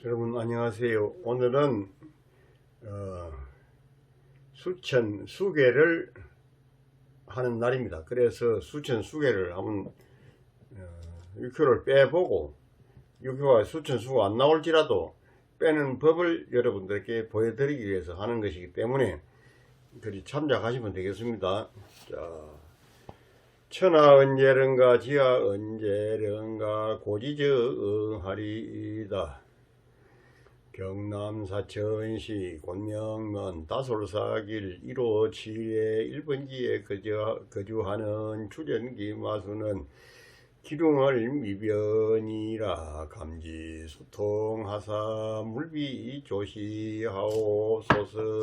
여러분 안녕하세요. 오늘은 수천 수계를 하는 날입니다. 그래서 수천 수계를 한번 육효를 빼보고 육효가 수천 수가 안 나올지라도 빼는 법을 여러분들께 보여드리기 위해서 하는 것이기 때문에 그리 참작하시면 되겠습니다. 자, 천하 언제른가 지하 언제른가 고지저응하리이다. 경남 사천시 곤명면 다솔사길 1호 7의 1번지에 거주하는 출연기 마수는 기륭을 미변이라 감지 소통하사 물비 조시하옵소서.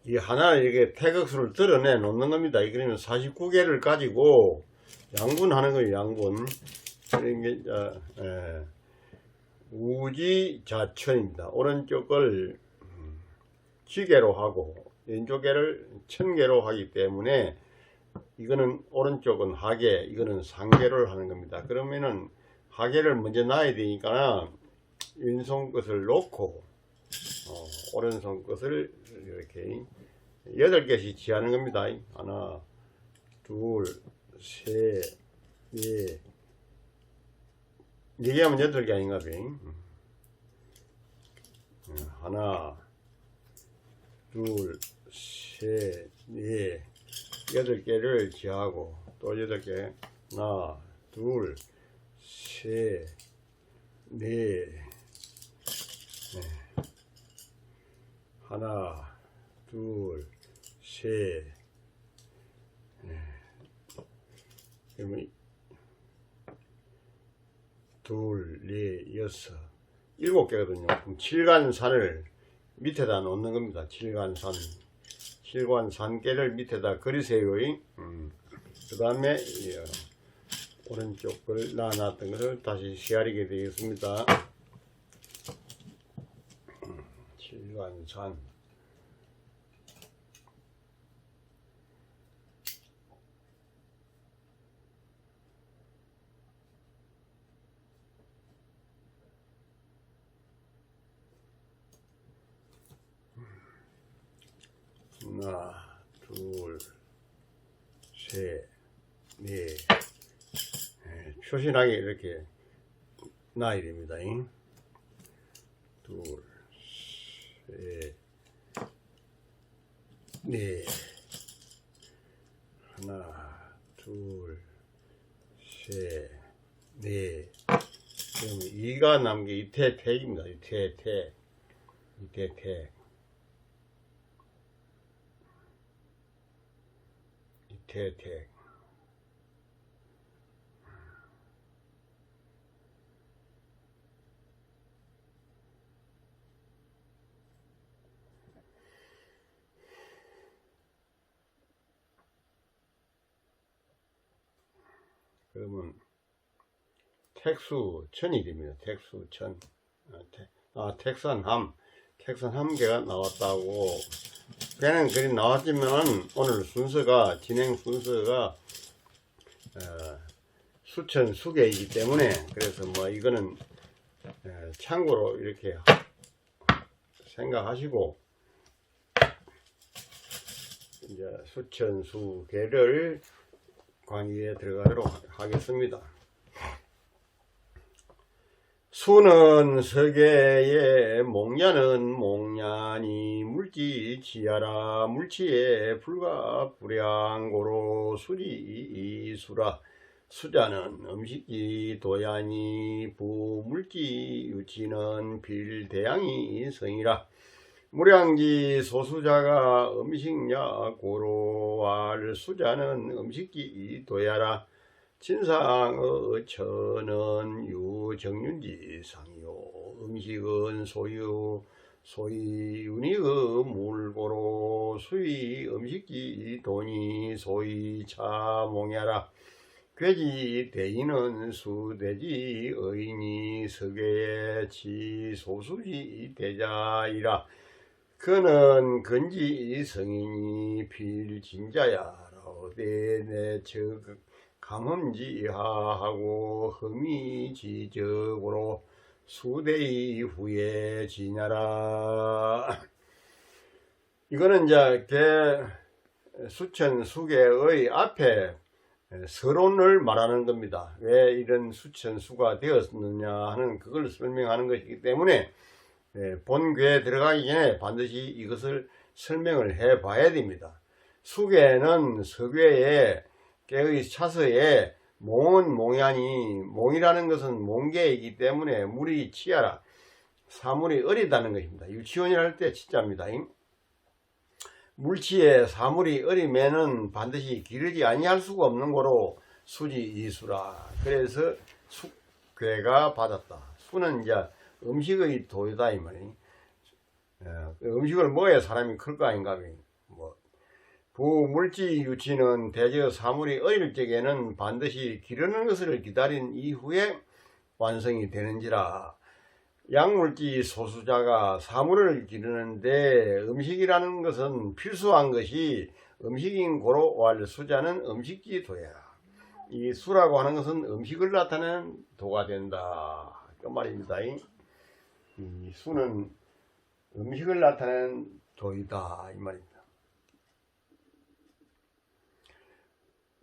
이 하나 이렇게 태극수를 드러내 놓는 겁니다. 그러면 49개를 가지고 양분하는 거예요. 양분. 우지자천입니다. 오른쪽을 지개로 하고 왼쪽을 천개로 하기 때문에 이거는 오른쪽은 하계, 이거는 상계를 하는 겁니다. 그러면은 하계를 먼저 놔야 되니까 왼손 것을 놓고 오른손 것을 이렇게 8개씩 지하는 겁니다. 하나, 둘, 셋, 넷, 4개 하면 8개 아닌가 봐. 하나, 둘, 셋, 넷, 8개를 지하고 또 8개. 하나, 둘, 셋, 넷, 하나, 둘, 셋, 그러면 둘, 넷, 여섯, 7개거든요. 그럼 칠간산을 밑에다 놓는 겁니다. 칠간산계를 밑에다 그리세요. 그 다음에 오른쪽을 놔놨던 것을 다시 시아리게 되겠습니다. 칠간산 하나, 둘, 셋, 넷, 표신하게 이렇게 놔야 됩니다. 둘, 셋, 넷, 하나, 둘, 셋, 넷. 그러면 2가 남은 게 이태택입니다. 이태택. 그러면 택수천이 됩니다. 택수천. 택산함계가 나왔다고. 배는 그리 나왔지만 오늘 순서가 진행 순서가 수천 수계이기 때문에 그래서 뭐 이거는 참고로 이렇게 생각하시고 이제 수천 수계를 강의에 들어가도록 하겠습니다. 수는 서계에 목냐는 목냐니 물지지하라. 물지에 불과 불량고로 수리수라. 수자는 음식이 도야니 부물지 유치는 빌대양이 성이라. 무량지 소수자가 음식냐 고로알. 수자는 음식이 도야라. 진상의 천은 유정윤지상이요. 음식은 소위 윤희의 물고로. 수의 음식이 돈이 소위 차몽야라. 괴지 대인은 수대지 의인이 서계의 치소수지 대자이라. 그는 근지 성인이 필진자야. 라오데네 감험지하하고 흠이지적으로 수대의 후에 지냐라. 이거는 이제 수천 수계의 앞에 서론을 말하는 겁니다. 왜 이런 수천수가 되었느냐 하는 그걸 설명하는 것이기 때문에 본궤에 들어가기 전에 반드시 이것을 설명을 해 봐야 됩니다. 수계는 서궤에 궤의 차서에 몽은 몽야니, 몽이라는 것은 몽계이기 때문에 물이 치하라, 사물이 어리다는 것입니다. 유치원이라 할 때 진짜입니다. 물치에 사물이 어리면은 반드시 기르지 아니할 수가 없는 거로 수지 이수라. 그래서 수괴가 받았다. 수는 이제 음식의 도유다 이 말이니. 음식을 먹어야 사람이 클 거 아닌가. 뭐 부물지 유치는 대저 사물이 어릴 적에는 반드시 기르는 것을 기다린 이후에 완성이 되는지라. 약물지 소수자가 사물을 기르는데 음식이라는 것은 필수한 것이 음식인 고로 왈 수자는 음식지 도야. 이 수라고 하는 것은 음식을 나타내는 도가 된다. 그 말입니다. 이 수는 음식을 나타내는 도이다. 이 말입니다.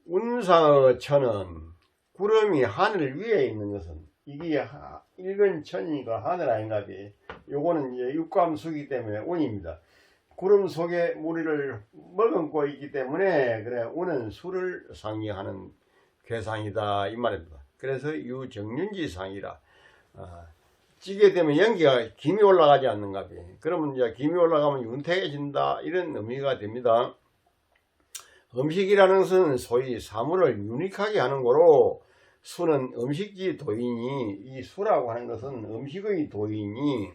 운상의 천은 구름이 하늘 위에 있는 것은 이게 일근 천이가 하늘 아닌가 비. 요거는 이제 육감수기 때문에 운입니다. 구름 속에 무리를 머금고 있기 때문에 그래 운은 수를 상징하는 괴상이다 이 말입니다. 그래서 유정륜지상이라. 찌게 되면 연기가 김이 올라가지 않는가 비. 그러면 이제 김이 올라가면 윤택해진다 이런 의미가 됩니다. 음식이라는 것은 소위 사물을 유니크하게 하는 거로 수는 음식지 도인이, 이 수라고 하는 것은 음식의 도인이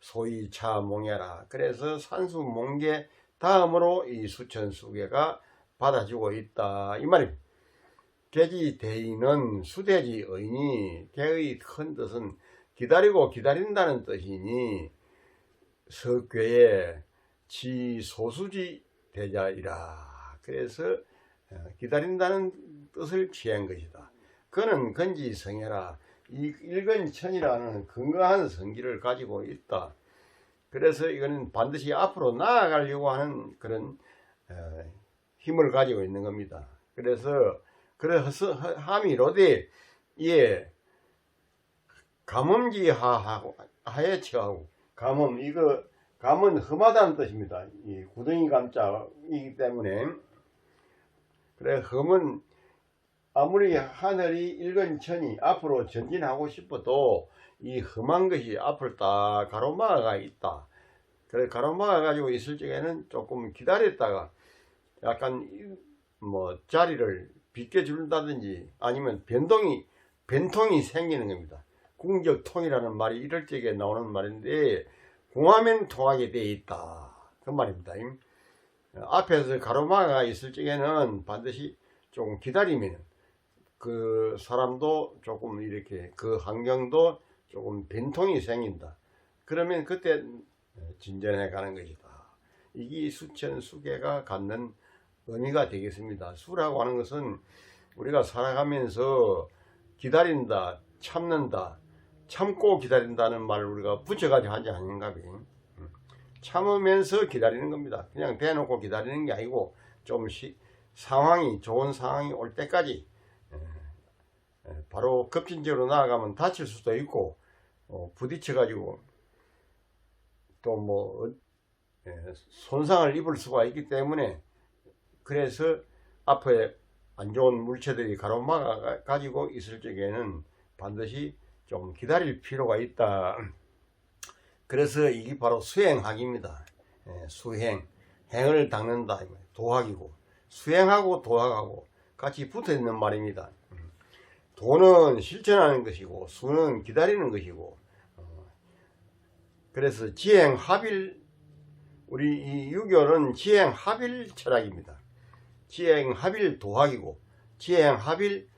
소위 차몽야라. 그래서 산수 몽계 다음으로 이 수천수계가 받아주고 있다 이 말입니다. 계지 대인은 수대지 의인이, 대의 큰 뜻은 기다리고 기다린다는 뜻이니 석괴에 지소수지 대자이라. 그래서 기다린다는 뜻을 취한 것이다. 그는 건지성해라. 이 일근천이라는 건강한 성기를 가지고 있다. 그래서 이거는 반드시 앞으로 나아가려고 하는 그런 힘을 가지고 있는 겁니다. 그래서 함이로되 예 감음지하하고 하예치하고 감음, 이거 감은 험하다는 뜻입니다. 이 구덩이 감자이기 때문에. 그래 험은 아무리 하늘이 일근천이 앞으로 전진하고 싶어도 이 험한 것이 앞을 딱 가로막아가 있다. 그래 가로막아 가지고 있을 적에는 조금 기다렸다가 약간 뭐 자리를 비껴준다든지 아니면 변통이 생기는 겁니다. 궁적통이라는 말이 이럴 적에 나오는 말인데 궁하면 통하게 되어 있다 그 말입니다. 앞에서 가로막아 있을 적에는 반드시 조금 기다리면 그 사람도 조금 이렇게 그 환경도 조금 변통이 생긴다. 그러면 그때 진전해 가는 것이다. 이게 수천수계가 갖는 의미가 되겠습니다. 수라고 하는 것은 우리가 살아가면서 기다린다, 참는다, 참고 기다린다는 말을 우리가 붙여가지고 하지 않는가 비. 참으면서 기다리는 겁니다. 그냥 대놓고 기다리는 게 아니고 좀씩 좋은 상황이 올 때까지 바로 급진적으로 나아가면 다칠 수도 있고 부딪혀 가지고 또 뭐 손상을 입을 수가 있기 때문에 그래서 앞에 안 좋은 물체들이 가로막아 가지고 있을 적에는 반드시 좀 기다릴 필요가 있다. 그래서 이게 바로 수행학입니다. 수행, 행을 닦는다. 도학이고 수행하고 도학하고 같이 붙어 있는 말입니다. 도는 실천하는 것이고 수는 기다리는 것이고 그래서 지행합일, 우리 이 유교는 지행합일 철학입니다. 지행합일 도학이고 지행합일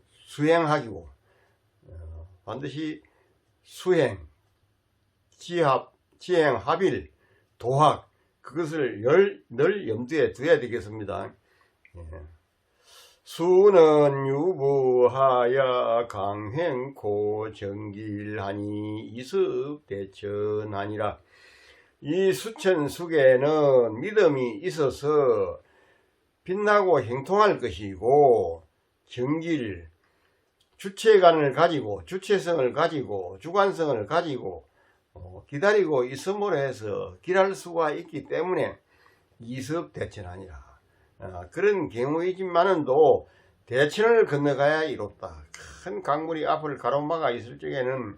수행학이고 반드시 수행, 지행합일, 도학 그것을 늘 염두에 두어야 되겠습니다. 수는 유부하여 강횡코 정길하니 이습대천하니라. 이 수천수계는 믿음이 있어서 빛나고 행통할 것이고, 정길, 주체관을 가지고 주체성을 가지고 주관성을 가지고 기다리고 있음으로 해서 길할 수가 있기 때문에 이습대천하니라. 그런 경우이지만은도 대천을 건너가야 이롭다. 큰 강물이 앞을 가로막아 있을 적에는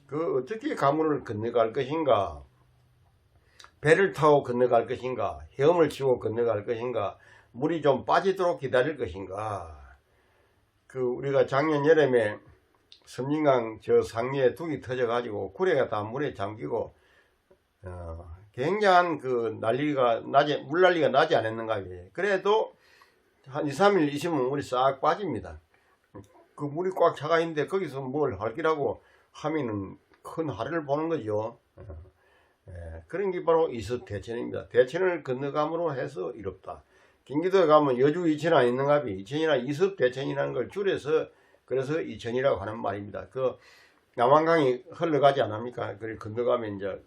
그 어떻게 강물을 건너갈 것인가, 배를 타고 건너갈 것인가, 헤엄을 치고 건너갈 것인가, 물이 좀 빠지도록 기다릴 것인가. 우리가 작년 여름에 섬진강 저 상류에 둑이 터져가지고 구례가 다 물에 잠기고 굉장한 물난리가 나지 않았는가. 그래도 한 2, 3일 있으면 물이 싹 빠집니다. 그 물이 꽉 차가 있는데 거기서 뭘 할 기라고 하면은 큰 하루를 보는 거죠. 그런 게 바로 이습대천입니다. 대천을 건너감으로 해서 이롭다. 경기도에 가면 여주 이천 있는가 비 이천이나 이습대천이라는 걸 줄여서 그래서 이천이라고 하는 말입니다. 남한강이 흘러가지 않습니까? 그걸 건너가면 이제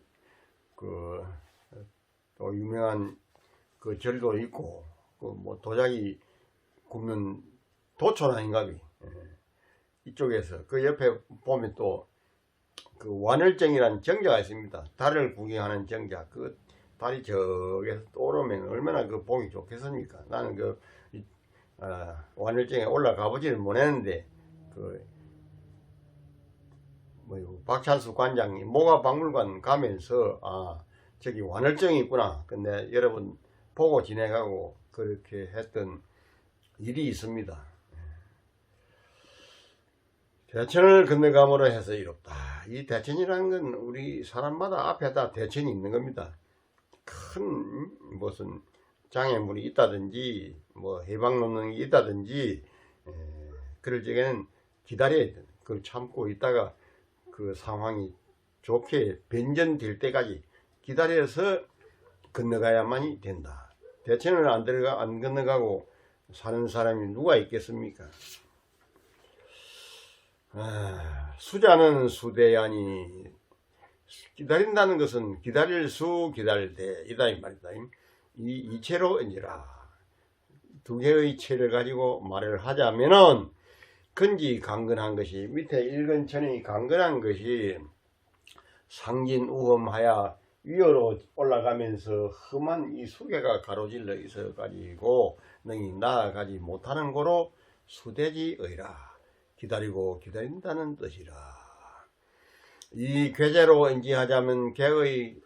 또 유명한 절도 있고 뭐 도자기 굽는 도촌 아닌가 비 이쪽에서 그 옆에 보면 또 완월정이라는 정자가 있습니다. 달을 구경하는 정자. 달이 저기서 떠오르면 얼마나 보기 좋겠습니까? 나는 완월정에 올라가 보지는 못했는데 박찬수 관장이 모가박물관 가면서 저기 완월정이 있구나. 근데 여러분 보고 지내가고 그렇게 했던 일이 있습니다. 대천을 건너감으로 해서 이롭다. 이 대천이라는 건 우리 사람마다 앞에다 대천이 있는 겁니다. 큰 무슨 장애물이 있다든지 뭐 해방 넘는 게 있다든지 그럴 적에는 기다려야 돼. 그걸 참고 있다가 그 상황이 좋게 변전될 때까지 기다려서 건너가야만이 된다. 대천을 안 건너가고 사는 사람이 누가 있겠습니까? 수자는 수대야니, 기다린다는 것은 기다릴 수 기다릴 때이다 이 말이다. 이 이체로 인지라. 두 개의 체를 가지고 말을 하자면은 근지 강건한 것이, 밑에 일근천이 강건한 것이 상진우험하여 위로 올라가면서 험한 이 수계가 가로질러 있어 가지고 능히 나아가지 못하는 고로 수대지의라. 기다리고 기다린다는 뜻이라. 이 괴제로 인지하자면 개의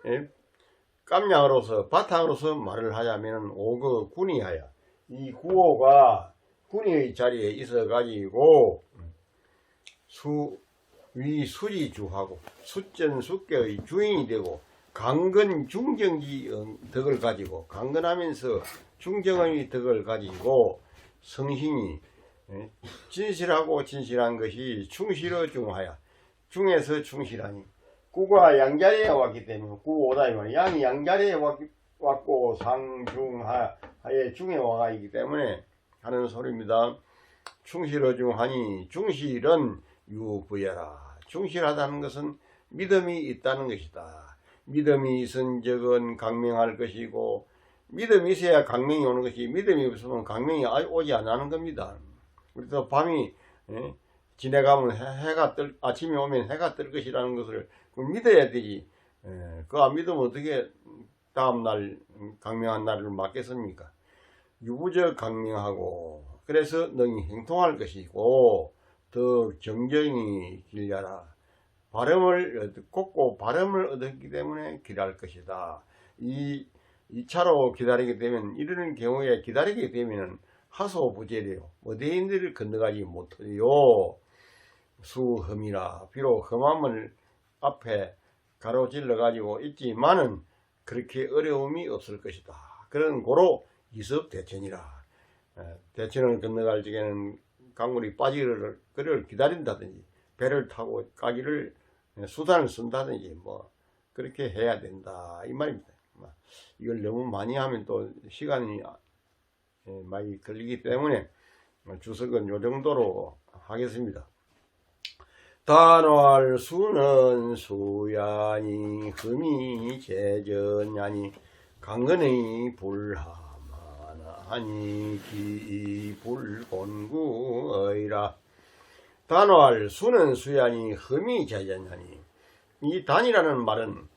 깜냥으로서 바탕으로서 말을 하자면 오그 군이하여, 이 구호가 군의 자리에 있어 가지고 수지주하고 수전숙계의 주인이 되고 강건 중정지 덕을 가지고, 강건하면서 중정의 덕을 가지고 성신이 진실하고 진실한 것이 충실어 중하여, 중에서 충실하니, 구가 양자리에 왔기 때문에 구오다 이 말이야. 양이 양자리에 왔고 상중하에 중에 와가 있기 때문에 하는 소리입니다. 충실어 중하니, 충실은 유부여라. 충실하다는 것은 믿음이 있다는 것이다. 믿음이 있은 적은 강명할 것이고, 믿음이 있어야 강명이 오는 것이, 믿음이 없으면 강명이 오지 않는 겁니다. 우리도 밤이 지나가면 아침에 오면 해가 뜰 것이라는 것을 믿어야 되지. 그거 안 믿으면 어떻게 다음날 강명한 날을 맞겠습니까? 유부적 강명하고, 그래서 능히 행통할 것이고, 더 정정이 길려라. 곱고 발음을 얻었기 때문에 길할 것이다. 이 차로 기다리게 되면, 이러는 경우에 기다리게 되면 하소부재래요. 어디인들을 건너가지 못해요. 수험이라. 비록 험함을 앞에 가로질러 가지고 있지만은 그렇게 어려움이 없을 것이다. 그런 고로 이습대천이라. 대천을 건너갈 적에는 강물이 빠지기를 기다린다든지, 배를 타고 가기를 수단을 쓴다든지 뭐 그렇게 해야 된다 이 말입니다. 이걸 너무 많이 하면 또 시간이 많이 걸리기 때문에 주석은 요 정도로 하겠습니다. 단활 수는 수야니 흠이 재전야니 강건의 불하마나니 기불곤구의라. 단활 수는 수야니 흠이 재전야니, 이 단이라는 말은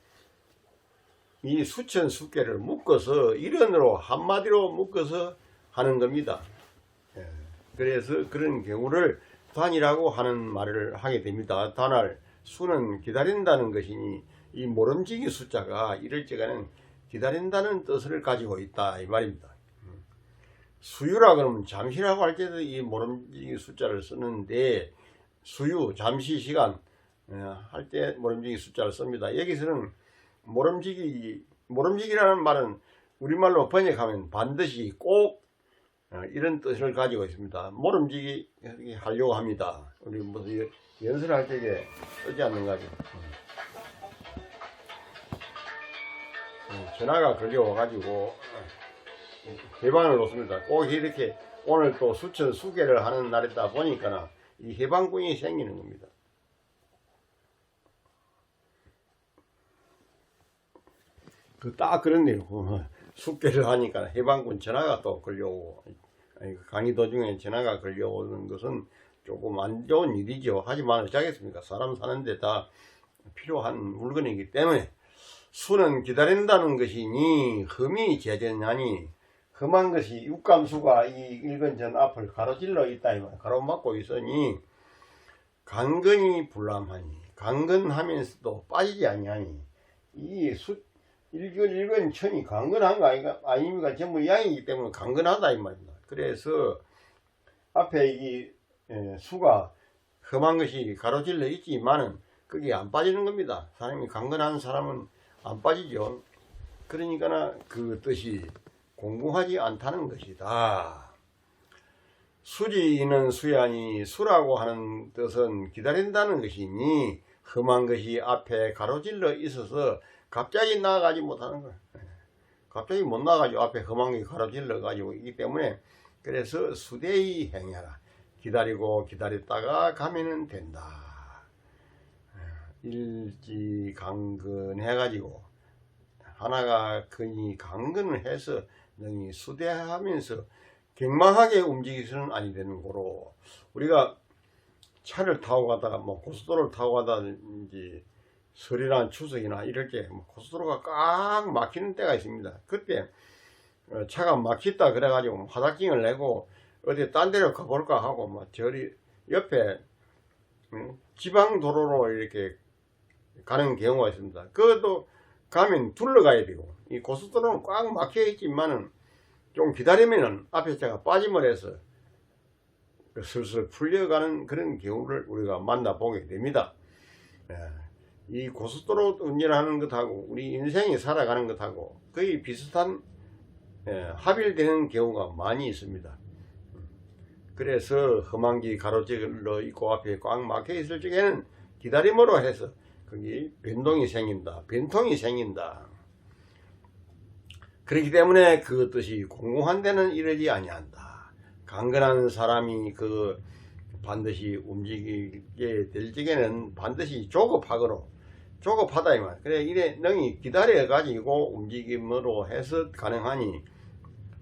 이 수천 수개를 묶어서 일원으로 한마디로 묶어서 하는 겁니다. 그래서 그런 경우를 단이라고 하는 말을 하게 됩니다. 단할 수는 기다린다는 것이니 이 모름지기 숫자가 이럴 적에는 기다린다는 뜻을 가지고 있다 이 말입니다. 수유라 그러면 잠시라고 할 때도 이 모름지기 숫자를 쓰는데, 수유 잠시 시간 할 때 모름지기 숫자를 씁니다. 여기서는 모름지기라는 말은 우리말로 번역하면 반드시 꼭 이런 뜻을 가지고 있습니다. 모름지기 하려고 합니다. 우리 무슨 연설할 적에 쓰지 않는 거죠. 전화가 걸려와가지고 해방을 놓습니다. 꼭 이렇게 오늘 또 수천 수개를 하는 날이다 보니까 이 해방군이 생기는 겁니다. 딱 그런데요. 숙제를 하니까 해방군 전화가 또 걸려오고, 강의 도중에 전화가 걸려오는 것은 조금 안 좋은 일이죠. 하지만 어쩌겠습니까? 사람 사는데 다 필요한 물건이기 때문에. 수는 기다린다는 것이니 흠이 재전하니, 흠한 것이 육감수가 이 일근전 앞을 가로질러 있다 이 말, 가로막고 있으니 강건이 불람하니, 강건하면서도 빠지지 아니하니, 이 일근천이 강건한 거 아닙니까? 전부 양이기 때문에 강건하다 이 말입니다. 그래서 앞에 이 수가 험한 것이 가로질러 있지만은 그게 안 빠지는 겁니다. 사람이 강건한 사람은 안 빠지죠. 그러니까 그 뜻이 공공하지 않다는 것이다. 수지는 수야니, 수라고 하는 뜻은 기다린다는 것이니 험한 것이 앞에 가로질러 있어서 갑자기 나가지 못하는 거예요. 갑자기 못 나가지고 앞에 험한 게 가로질러 가지고 있기 때문에, 그래서 수대히 행해라. 기다리고 기다렸다가 가면은 된다. 일지강근해 가지고 하나가 근이 강근을 해서 능히 수대하면서 갱망하게 움직이서는 아니 되는 거로, 우리가 차를 타고 가다가 고속도로를 타고 가다든지 설이나 추석이나 이럴 때 고속도로가 꽉 막히는 때가 있습니다. 그때 차가 막히다 그래가지고 화닥징을 내고 어디 딴 데로 가볼까 하고 저리 옆에 지방도로로 이렇게 가는 경우가 있습니다. 그것도 가면 둘러가야 되고, 이 고속도로는 꽉 막혀 있지만은 좀 기다리면은 앞에 차가 빠짐을 해서 슬슬 풀려가는 그런 경우를 우리가 만나보게 됩니다. 이 고속도로 운전하는 것하고 우리 인생이 살아가는 것하고 거의 비슷한 합일되는 경우가 많이 있습니다. 그래서 험한 길 가로질러 있고 앞에 꽉 막혀 있을 적에는 기다림으로 해서 거기 변동이 생긴다, 변통이 생긴다. 그렇기 때문에 그 뜻이 공공한 데는 이르지 아니한다. 강건한 사람이 반드시 움직이게 될 적에는 반드시 조급하다 이 말. 그래 이래 능히 기다려 가지고 움직임으로 해서 가능하니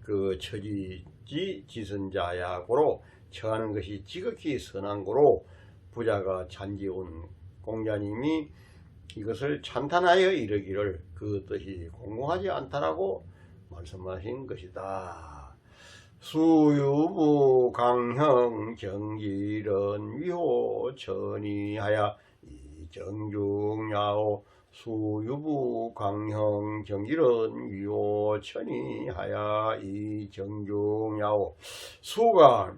그 처지지 지선자야고로 처하는 것이 지극히 선한 고로 부자가 잔지운 공자님이 이것을 찬탄하여 이르기를 그 뜻이 공공하지 않다라고 말씀하신 것이다. 수유부 강형 정길은 위호 천이하야 이정중야오. 수유부 강형 정길은 위호 천이하야 이정중야오. 수가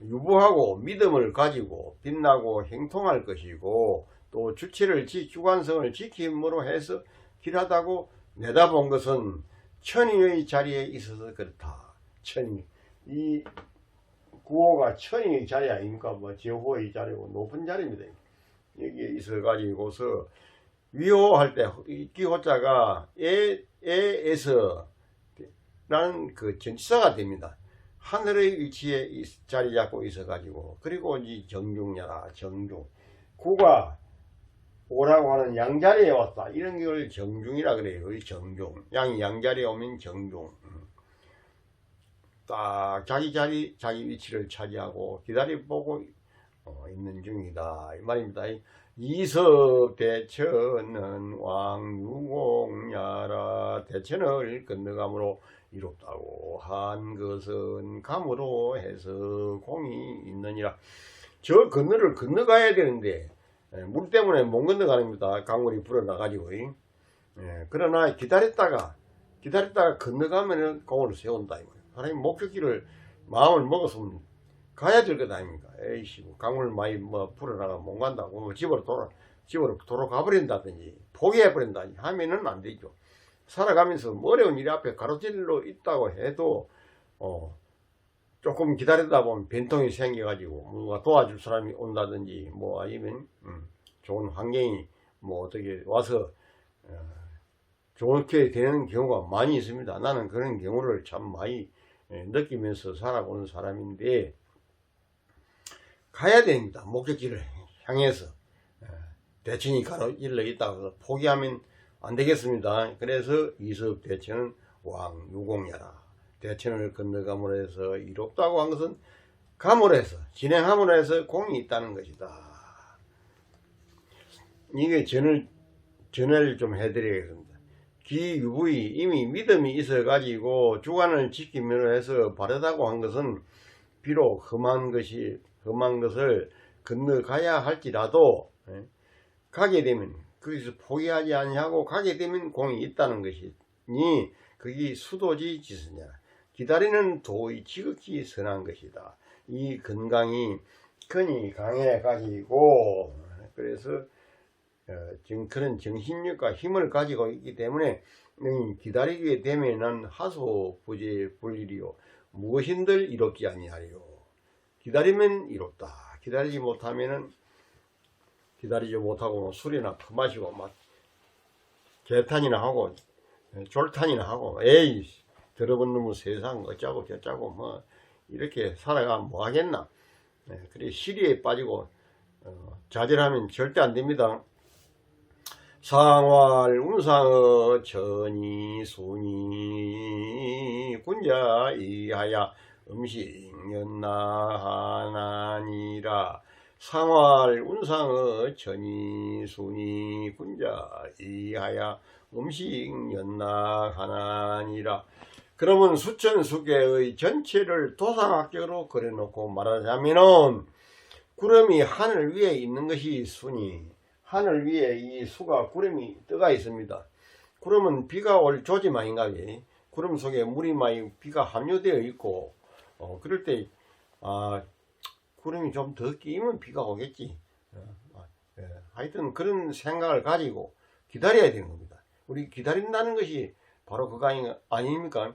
유부하고 믿음을 가지고 빛나고 행통할 것이고, 또 주관성을 지킴으로 해서 길하다고 내다본 것은 천의의 자리에 있어서 그렇다. 천의, 이 구호가 천의의 자리 아닙니까? 제호의 자리고 높은 자리입니다. 여기에 있어 가지고서 위호할 때 이 기호자가 에에서 라는 그 전치사가 됩니다. 하늘의 위치에 자리 잡고 있어 가지고, 그리고 이 정중야라, 정중. 구가 오라고 하는 양자리에 왔다, 이런 걸 정중이라 그래요. 이 정중. 양이 양자리에 오면 정중. 딱 자기 자리, 자기 위치를 차지하고 기다려보고 있는 중이다, 이 말입니다. 이섭 대천은 왕유공야라. 대천을 건너감으로 이롭다고 한 것은 감으로 해서 공이 있느니라. 저 건너를 건너가야 되는데 물 때문에 못 건너가랍니다. 강물이 불어나가지고. 그러나 기다렸다가 건너가면은 공을 세운다, 이 말이에요. 하나님 목적지를 마음을 먹었으면 가야 될 것 아닙니까? 에이씨, 강물 많이 불어나가 못 간다고 집으로 가버린다든지 포기해버린다든지 하면은 안 되죠. 살아가면서 어려운 일이 앞에 가로질러 있다고 해도 조금 기다리다 보면 변통이 생겨가지고 뭔가 도와줄 사람이 온다든지 아니면 좋은 환경이 어떻게 와서 좋게 되는 경우가 많이 있습니다. 나는 그런 경우를 참 많이 느끼면서 살아오는 사람인데, 가야 됩니다. 목적지를 향해서. 대천이 가로질러 있다고 포기하면 안 되겠습니다. 그래서 이섭 대천은 왕유공야라. 대천을 건너감으로 해서 이롭다고 한 것은 감으로 해서, 진행함으로 해서 공이 있다는 것이다. 이게 전을 좀 해드리겠습니다. 기유부이, 이미 믿음이 있어 가지고 주관을 지킴으로 해서 바르다고 한 것은 비록 험한 것을 건너가야 할지라도 가게 되면 거기서 포기하지 아니하고 가게 되면 공이 있다는 것이니 그게 수도지 지수냐. 기다리는 도의 지극히 선한 것이다. 이 건강이 근이 강해 가지고, 그래서 지금 그런 정신력과 힘을 가지고 있기 때문에 기다리게 되면은 하소부재 불일이요 무엇인들 이롭지 아니하리요. 기다리면 이롭다. 기다리지 못하고 술이나 퍼마시고 막 개탄이나 하고 졸탄이나 하고, 에이 더러운 놈의 세상 어쩌고 저쩌고 이렇게 살아가면 뭐 하겠나. 그래 시리에 빠지고 좌절하면 절대 안 됩니다. 상활 운상의 천이 순이 군자 이하야 음식연나하나니라. 상활 운상의 천이 순이 군자 이하야 음식연나하나니라. 그러면 수천수계의 전체를 도상학적으로 그려놓고 말하자면은, 구름이 하늘 위에 있는 것이 순이, 하늘 위에 이 수가 구름이 떠가 있습니다. 구름은 비가 올 조짐 아닌가. 구름 속에 물이 많이 비가 함유되어 있고, 그럴 때 구름이 좀 더 끼면 비가 오겠지. 하여튼 그런 생각을 가지고 기다려야 되는 겁니다. 우리 기다린다는 것이 바로 그거 아닙니까?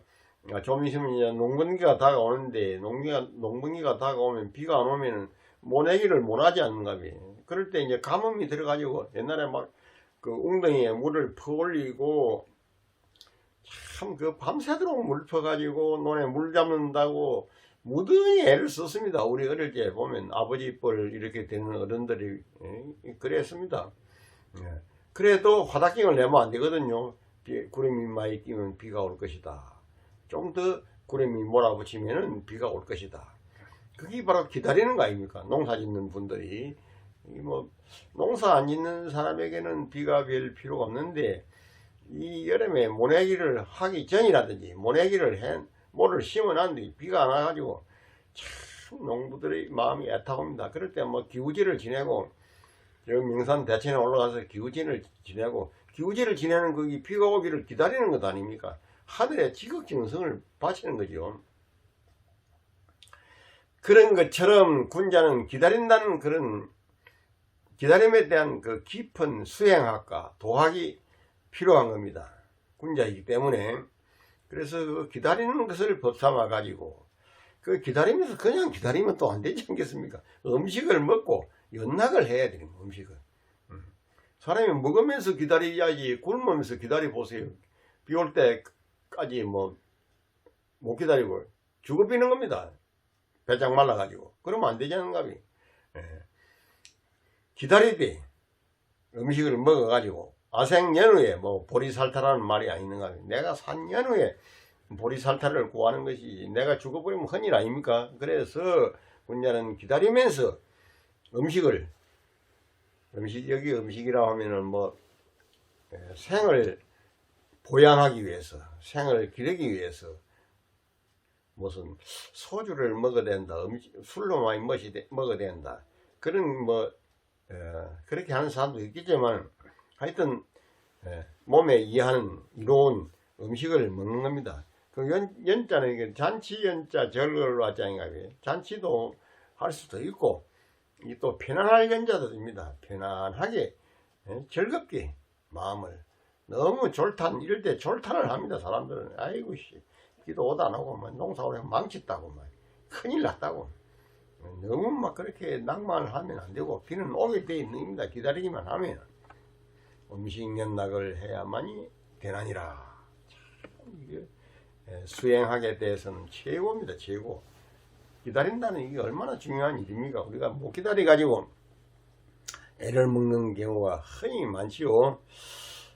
좀 있으면 이제 농번기가 다가오는데, 농번기가 다가오면 비가 안 오면은 모내기를 못하지 않는가. 그럴 때 이제 가뭄이 들어가지고 옛날에 막 그 웅덩이에 물을 퍼올리고 참 밤새도록 물 퍼가지고 논에 물 잡는다고 무던히 애를 썼습니다. 우리 어릴 때 보면 아버지 뻘 이렇게 되는 어른들이 그랬습니다. 그래도 화답경을 내면 안 되거든요. 구름이 많이 끼면 비가 올 것이다. 좀 더 구름이 몰아붙이면은 비가 올 것이다. 그게 바로 기다리는 거 아닙니까? 농사 짓는 분들이. 농사 안 짓는 사람에게는 비가 별 필요가 없는데, 이 여름에 모내기를 하기 전이라든지 모를 심어놨는데 비가 안 와가지고 참 농부들의 마음이 애타옵니다. 그럴 때 기우제를 지내고, 명산 대천에 올라가서 기우제를 지내고, 기우제를 지내는 그게 비가 오기를 기다리는 것 아닙니까? 하늘에 지극정성을 바치는 거죠. 그런 것처럼 군자는 기다린다는 그런 기다림에 대한 그 깊은 수행학과 도학이 필요한 겁니다. 군자이기 때문에. 그래서 그 기다리는 것을 법삼아 가지고, 그 기다리면서 그냥 기다리면 또 안 되지 않겠습니까? 음식을 먹고 연락을 해야 되는 거예요. 음식을. 사람이 먹으면서 기다려야지 굶으면서 기다려 보세요. 비 올 때까지 못 기다리고 죽어 비는 겁니다. 배짱 말라가지고. 그러면 안 되지 않은가? 기다리되 음식을 먹어가지고 아생연후에 뭐 보리살타라는 말이 아니는가? 내가 산 연후에 보리살타를 구하는 것이 내가 죽어버리면 헌일 아닙니까? 그래서 군자는 기다리면서 여기 음식이라 하면은 뭐 생을 보양하기 위해서, 생을 기르기 위해서 무슨 소주를 먹어야 된다, 술로 많이 먹어야 된다, 그런 뭐 그렇게 하는 사람도 있겠지만 하여튼 몸에 이로운 음식을 먹는 겁니다. 그 연자는 잔치 연자 절을 왔자니까 잔치도 할 수도 있고 또 편안할 연자도 됩니다. 편안하게 즐겁게 마음을 너무 이럴 때 졸탄을 합니다. 사람들은 아이고 씨 기도도 안 하고 막 농사를 망쳤다고 막 큰일 났다고 너무 막 그렇게 낭만을 하면 안 되고 비는 오게 돼 있는 겁니다. 기다리기만 하면 음식 연락을 해야만이 되나니라. 참 이게 수행하게 대해서는 최고입니다. 최고. 기다린다는 이게 얼마나 중요한 일입니까? 우리가 못 기다려 가지고 애를 먹는 경우가 흔히 많지요.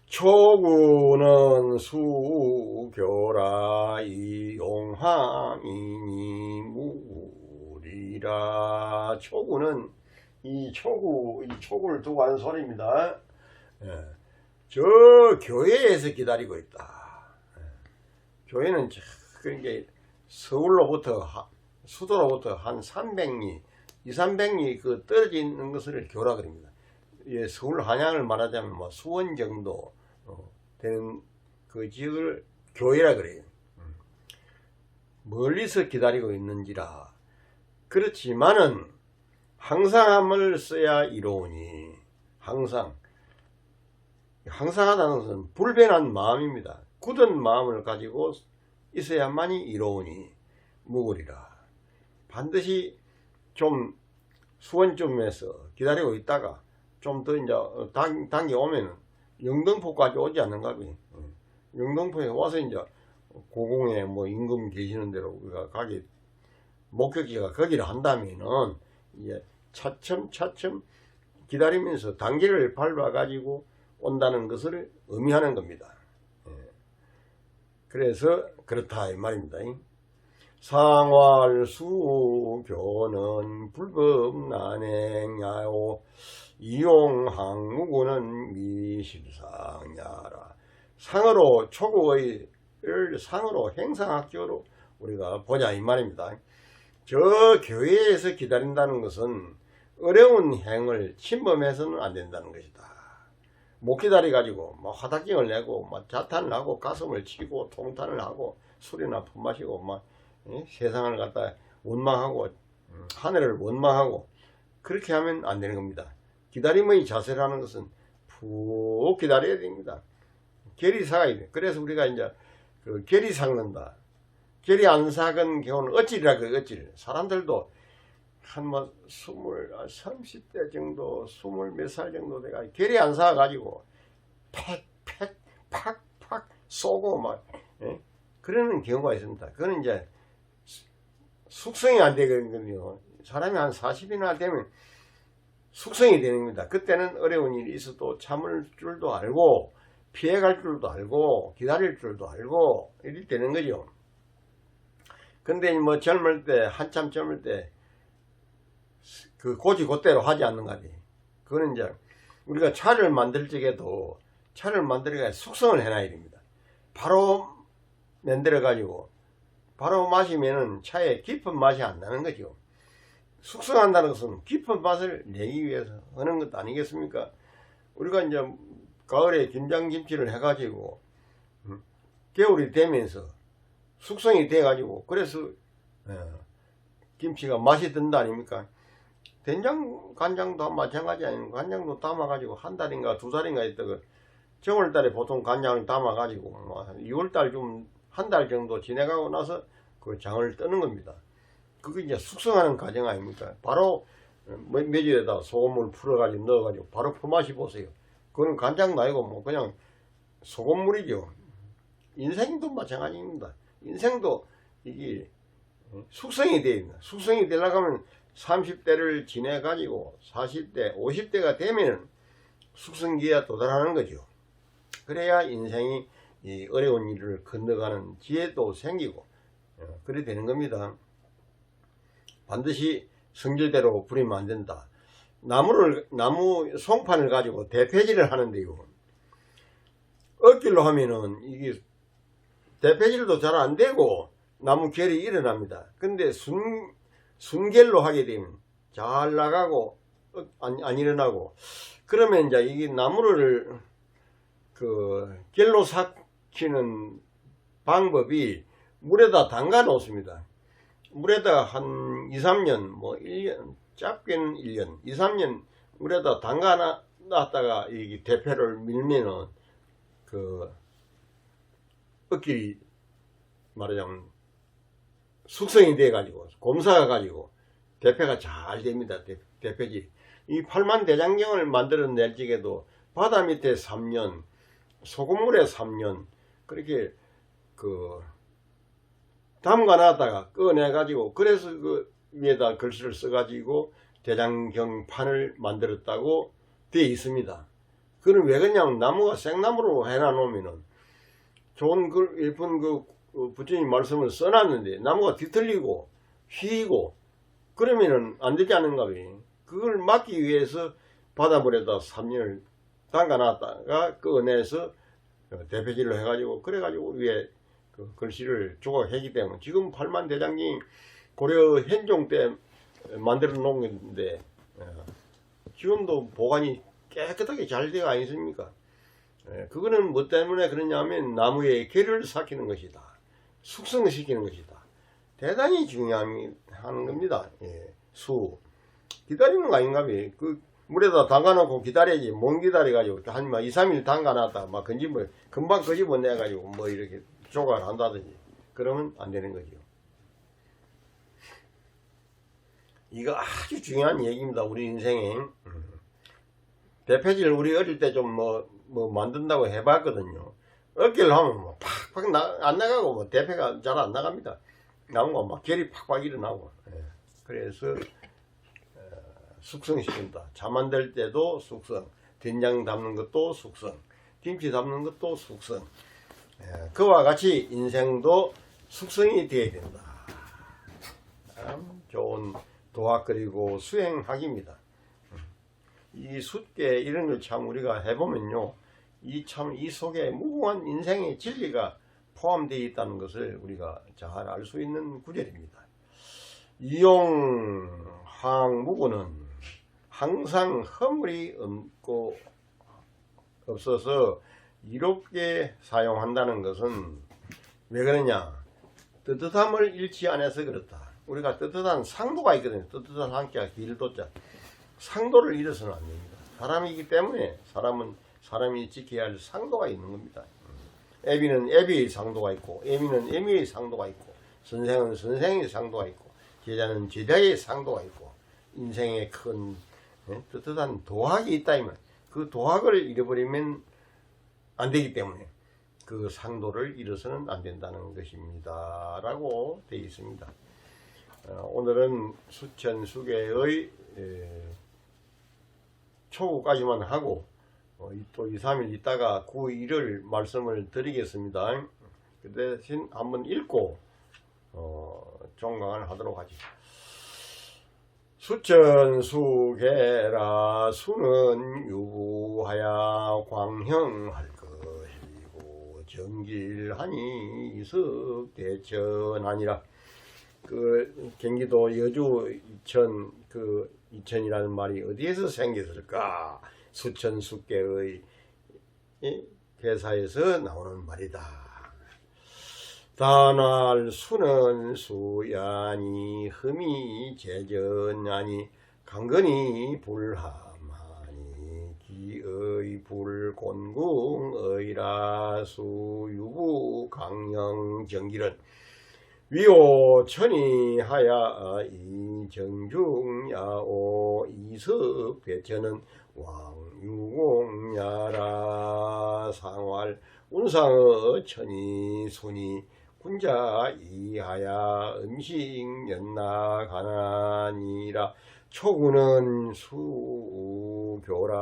초구는 수교라 이용함이니 무리라. 초구는 초구를 두고 하는 소리입니다. 저 교회에서 기다리고 있다. 교회는 그러니까 수도로부터 한 300리, 200~300리 그 떨어져 있는 것을 교라 그럽니다. 예, 서울 한양을 말하자면 뭐 수원 정도 되는 그 지역을 교회라 그래요. 멀리서 기다리고 있는지라. 그렇지만은 항상함을 써야 이로우니 항상 하다는 것은 불변한 마음입니다. 굳은 마음을 가지고 있어야만이 이로우니 무구리라. 반드시 좀 수원쯤에서 기다리고 있다가 좀 더 이제 당겨 오면은 영등포까지 오지 않는가 봐. 영등포에 와서 이제 고궁에 뭐 임금 계시는 대로 우리가 가게 목적지가 거기를 한다면은 이제 차츰 기다리면서 단계를 밟아 가지고 온다는 것을 의미하는 겁니다. 그래서 그렇다 이 말입니다. 상활수교는 불법난행야오 이용항무구는 미실상야라. 초구의 상으로 행상학교로 우리가 보자 이 말입니다. 저 교회에서 기다린다는 것은 어려운 행을 침범해서는 안 된다는 것이다. 못 기다려 가지고 막 화답경을 내고 막 자탄을 하고 가슴을 치고 통탄을 하고 술이나 품마시고 막 세상을 갖다 원망하고 하늘을 원망하고 그렇게 하면 안 되는 겁니다. 기다림의 자세라는 것은 푹 기다려야 됩니다. 결이 사가야 돼. 그래서 우리가 이제 그 결이 삭는다. 결이 안 삭은 경우는 어찔이라 그래. 어찔. 사람들도 한 뭐 30대 정도 20몇 살 정도 돼가 결이 안 삭아가지고 팍팍 쏘고 막 그러는 경우가 있습니다. 그거는 이제 숙성이 안 되거든요. 사람이 한 40이나 되면 숙성이 되는 겁니다. 그때는 어려운 일이 있어도 참을 줄도 알고 피해갈 줄도 알고 기다릴 줄도 알고 이렇게 되는 거죠. 근데 뭐 한참 젊을 때 그 고지고대로 하지 않는가. 그거는 이제 우리가 차를 만들 적에도 차를 만들어가 숙성을 해놔야 됩니다. 바로 만들어 가지고 바로 마시면은 차에 깊은 맛이 안 나는 거죠. 숙성한다는 것은 깊은 맛을 내기 위해서 하는 것도 아니겠습니까? 우리가 이제 가을에 김장김치를 해가지고 겨울이 되면서 숙성이 돼가지고 그래서 김치가 맛이 든다 아닙니까? 된장 간장도 마찬가지 아닙니까? 간장도 담아가지고 한 달인가 두 달인가 있다가 정월달에 보통 간장을 담아가지고 6월달 좀 한 달 정도 지나가고 나서 그 장을 뜨는 겁니다. 그게 이제 숙성하는 과정 아닙니까? 바로 매주에다 소금물 풀어가지고 넣어가지고 바로 퍼마시 보세요. 그건 간장도 아니고 뭐 그냥 소금물이죠. 인생도 마찬가지입니다. 인생도 이게 숙성이 되어 있는, 숙성이 되려고 하면 30대를 지내 가지고 40대 50대가 되면 숙성기에 도달하는 거죠. 그래야 인생이 이 어려운 일을 건너가는 지혜도 생기고 그래 되는 겁니다. 반드시 성질대로 부리면 안 된다. 나무 송판을 가지고 대패질을 하는데요, 억길로 하면은 이게 대패질도 잘 안 되고 나무 결이 일어납니다. 근데 순결로 하게 되면 잘 나가고 안 일어나고, 그러면 이제 이게 나무를 그 결로 삭히는 방법이 물에다 담가 놓습니다. 물에다 한 2, 3년, 뭐 1년, 짧게는 1년, 2, 3년 물에다 담가 놨다가 이 대패를 밀면은 그 억길이 말하자면 숙성이 돼 가지고 곰사가 가지고 대패가 잘 됩니다. 대패지. 이 팔만대장경을 만들어낼 적에도 바다 밑에 3년, 소금물에 3년 그렇게 그 담가 놨다가 꺼내 가지고, 그래서 그 위에다 글씨를 써 가지고 대장경판을 만들었다고 되어 있습니다. 그는 왜 그러냐면 나무가 생나무로 해놔 놓으면은 좋은 예쁜 그 부처님 말씀을 써놨는데 나무가 뒤틀리고 휘고 그러면은 안 되지 않은가 봐요. 그걸 막기 위해서 바닷물에다 3년을 담가 놨다가 꺼내서 대패질로 해가지고 그래가지고 위에 그 글씨를 조각했기 때문에 지금 팔만대장경이 고려 현종 때 만들어 놓은 건데 지금도 보관이 깨끗하게 잘 되어 있습니까? 그거는 뭐 때문에 그러냐면 나무의 결을 삭히는 것이다, 숙성시키는 것이다. 대단히 중요한 하는 겁니다. 수 기다리는 거 아닌가 봐요. 그 물에다 담가놓고 기다려야지. 못 기다려가지고 한 2, 3일 담가놨다가 막 금방 끄집어내가지고 뭐 이렇게 조각을 한다든지 그러면 안 되는 거죠. 이거 아주 중요한 얘기입니다. 우리 인생에. 대패질 우리 어릴 때 좀 뭐 만든다고 해봤거든요. 어깨를 하면 뭐 팍팍 안 나가고 뭐 대패가 잘 안 나갑니다. 나무가 막 결이 팍팍 일어나고. 그래서 숙성시킨다. 차 만들 때도 숙성, 된장 담는 것도 숙성, 김치 담는 것도 숙성. 그와 같이 인생도 숙성이 되어야 된다. 좋은 도학 그리고 수행학입니다. 이 숫계 이런 걸 참 우리가 해보면요, 이 속에 무궁한 인생의 진리가 포함되어 있다는 것을 우리가 잘 알 수 있는 구절입니다. 이용항무구는 항상 허물이 없어서 이롭게 사용한다는 것은 왜 그러냐? 뜨뜻함을 잃지 않아서 그렇다. 우리가 뜨뜻한 상도가 있거든요. 뜨뜻한 한자, 길도자. 상도를 잃어서는 안 됩니다. 사람이기 때문에 사람이 지켜야 할 상도가 있는 겁니다. 애비는 애비의 상도가 있고, 애미는 애미의 상도가 있고, 선생은 선생의 상도가 있고, 제자는 제자의 상도가 있고, 인생에 큰 뜨뜻한 도학이 있다면 그 도학을 잃어버리면 안 되기 때문에 그 상도를 잃어서는 안 된다는 것입니다. 라고 되어 있습니다. 오늘은 수천수계의 초구까지만 하고 또 2, 3일 있다가 9, 1을 말씀을 드리겠습니다. 그 대신 한번 읽고 종강을 하도록 하죠. 수천수계라 수는 유부하야 광형할 것이고 정길하니 이석대천하니라. 그 경기도 여주 이천, 그 이천이라는 말이 어디에서 생겼을까? 수천수계의 대사에서 나오는 말이다. 다날 수는 수야니 흠이 재전하니 강건이 불함하니 기의 불곤궁의라 수유부 강령 정길은 위오천이 하야 이정중야오 이석대천은 왕유공야라 상활 운상의 천이 순이 군자 이하야 음식연나 가나니라 초구는 수교라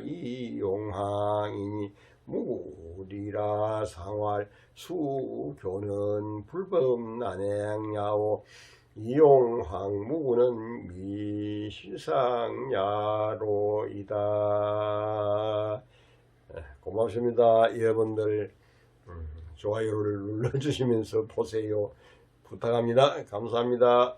이용항이니 무리라 상활 수교는 불법난행야오 이용항 무구는 미실상야로이다. 고맙습니다. 여러분들 좋아요를 눌러주시면서 보세요. 부탁합니다. 감사합니다.